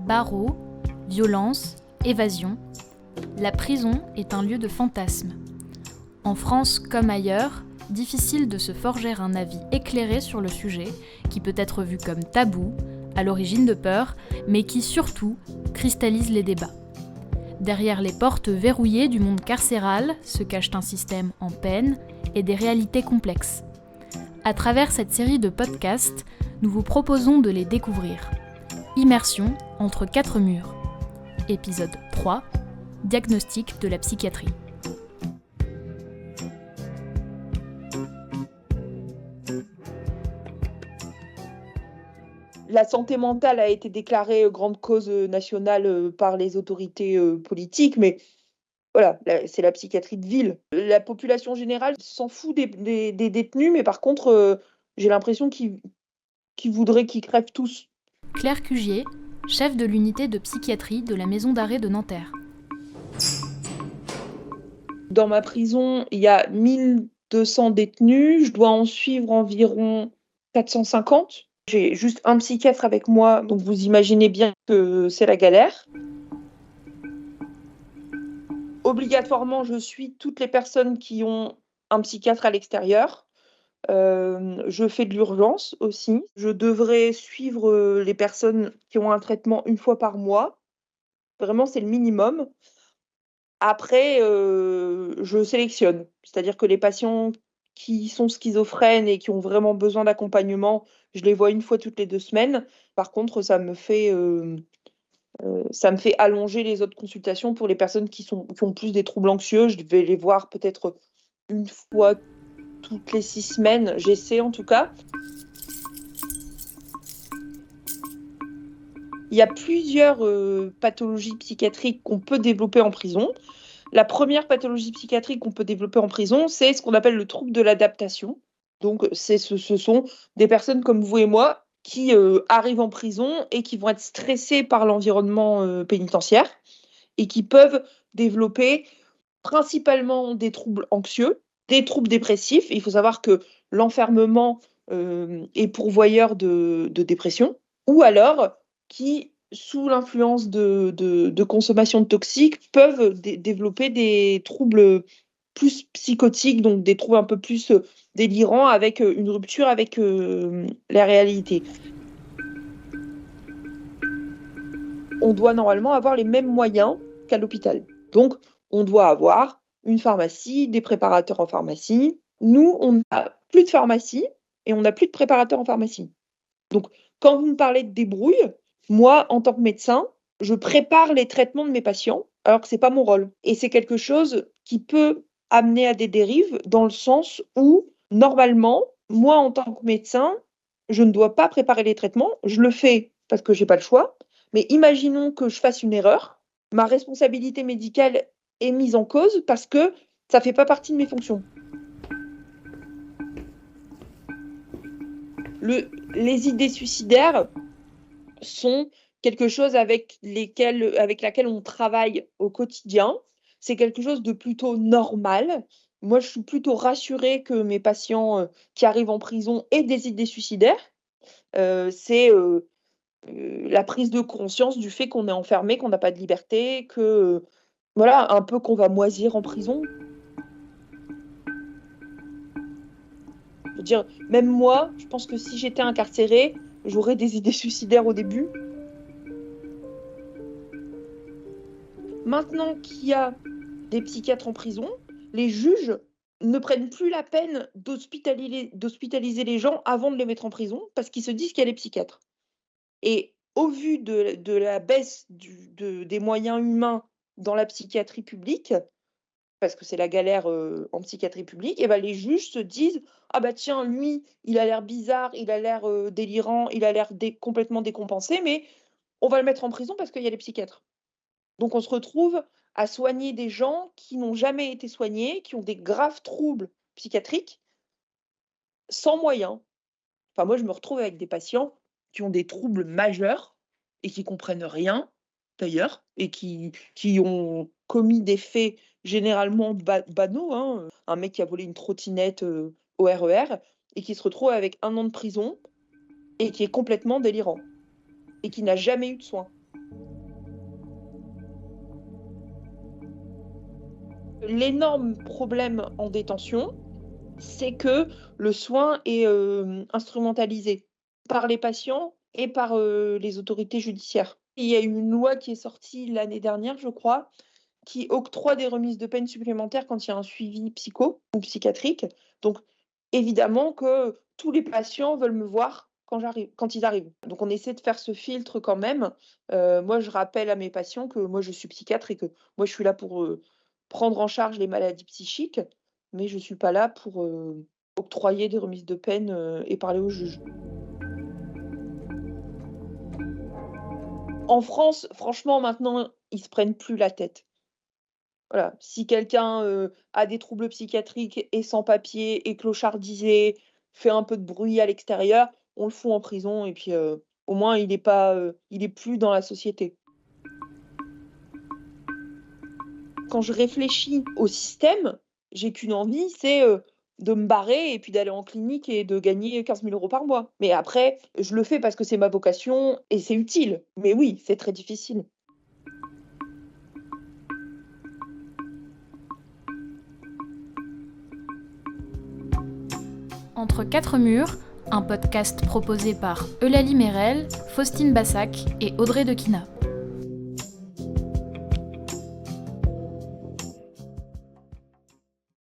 Barreaux, violence, évasion, la prison est un lieu de fantasmes. En France comme ailleurs, difficile de se forger un avis éclairé sur le sujet, qui peut être vu comme tabou, à l'origine de peur, mais qui surtout cristallise les débats. Derrière les portes verrouillées du monde carcéral se cache un système en peine et des réalités complexes. À travers cette série de podcasts, nous vous proposons de les découvrir. Immersion entre quatre murs. Épisode 3. Diagnostic de la psychiatrie. La santé mentale a été déclarée grande cause nationale par les autorités politiques, mais voilà, c'est la psychiatrie de ville. La population générale s'en fout des détenus, mais par contre, j'ai l'impression qu'ils voudraient qu'ils crèvent tous. Claire Cugier, chef de l'unité de psychiatrie de la maison d'arrêt de Nanterre. Dans ma prison, il y a 1200 détenus, je dois en suivre environ 450. J'ai juste un psychiatre avec moi, donc vous imaginez bien que c'est la galère. Obligatoirement, je suis toutes les personnes qui ont un psychiatre à l'extérieur. Je fais de l'urgence aussi. Je devrais suivre les personnes qui ont un traitement une fois par mois. Vraiment, c'est le minimum. Après, je sélectionne. C'est-à-dire que les patients qui sont schizophrènes et qui ont vraiment besoin d'accompagnement, je les vois une fois toutes les 2 semaines. Par contre, ça me fait allonger les autres consultations pour les personnes qui ont plus des troubles anxieux. Je vais les voir peut-être une fois toutes les 6 semaines, j'essaie en tout cas. Il y a plusieurs pathologies psychiatriques qu'on peut développer en prison. La première pathologie psychiatrique qu'on peut développer en prison, c'est ce qu'on appelle le trouble de l'adaptation. Donc, ce sont des personnes comme vous et moi qui arrivent en prison et qui vont être stressées par l'environnement pénitentiaire et qui peuvent développer principalement des troubles anxieux, des troubles dépressifs. Il faut savoir que l'enfermement est pourvoyeur de dépression, ou alors qui, sous l'influence de consommation de toxiques, peuvent développer des troubles plus psychotiques, donc des troubles un peu plus délirants, avec une rupture avec la réalité. On doit normalement avoir les mêmes moyens qu'à l'hôpital. Donc, on doit avoir une pharmacie, des préparateurs en pharmacie. Nous, on n'a plus de pharmacie et on n'a plus de préparateurs en pharmacie. Donc, quand vous me parlez de débrouille, moi, en tant que médecin, je prépare les traitements de mes patients, alors que ce n'est pas mon rôle. Et c'est quelque chose qui peut amener à des dérives, dans le sens où, normalement, moi, en tant que médecin, je ne dois pas préparer les traitements. Je le fais parce que je n'ai pas le choix. Mais imaginons que je fasse une erreur. Ma responsabilité médicale est mise en cause parce que ça ne fait pas partie de mes fonctions. Les idées suicidaires sont quelque chose avec laquelle on travaille au quotidien. C'est quelque chose de plutôt normal. Moi, je suis plutôt rassurée que mes patients qui arrivent en prison aient des idées suicidaires. C'est la prise de conscience du fait qu'on est enfermé, qu'on n'a pas de liberté, que voilà, un peu qu'on va moisir en prison. Je veux dire, même moi, je pense que si j'étais incarcérée, j'aurais des idées suicidaires au début. Maintenant qu'il y a des psychiatres en prison, les juges ne prennent plus la peine d'hospitaliser les gens avant de les mettre en prison, parce qu'ils se disent qu'il y a les psychiatres. Et au vu de la baisse des moyens humains dans la psychiatrie publique, parce que c'est la galère en psychiatrie publique, et ben les juges se disent: ah bah tiens, lui, il a l'air bizarre, il a l'air délirant, il a l'air complètement décompensé, mais on va le mettre en prison parce qu'il y a les psychiatres. Donc on se retrouve à soigner des gens qui n'ont jamais été soignés, qui ont des graves troubles psychiatriques, sans moyens. Enfin, moi, je me retrouve avec des patients qui ont des troubles majeurs et qui comprennent rien, d'ailleurs, et qui ont commis des faits généralement banaux, hein. Un mec qui a volé une trottinette au RER et qui se retrouve avec 1 an de prison et qui est complètement délirant et qui n'a jamais eu de soins. L'énorme problème en détention, c'est que le soin est instrumentalisé par les patients et par les autorités judiciaires. Il y a eu une loi qui est sortie l'année dernière, je crois, qui octroie des remises de peine supplémentaires quand il y a un suivi psycho ou psychiatrique. Donc, évidemment que tous les patients veulent me voir quand ils arrivent. Donc, on essaie de faire ce filtre quand même. Moi, je rappelle à mes patients que moi, je suis psychiatre et que moi, je suis là pour prendre en charge les maladies psychiques, mais je ne suis pas là pour octroyer des remises de peine et parler au juge. En France, franchement, maintenant, ils se prennent plus la tête. Voilà, si quelqu'un, a des troubles psychiatriques, est sans papier, est clochardisé, fait un peu de bruit à l'extérieur, on le fout en prison et puis, au moins il est plus dans la société. Quand je réfléchis au système, j'ai qu'une envie, c'est, de me barrer et puis d'aller en clinique et de gagner 15 000 € par mois. Mais après, je le fais parce que c'est ma vocation et c'est utile. Mais oui, c'est très difficile. Entre quatre murs, un podcast proposé par Eulalie Mérel, Faustine Bassac et Audrey Dequina.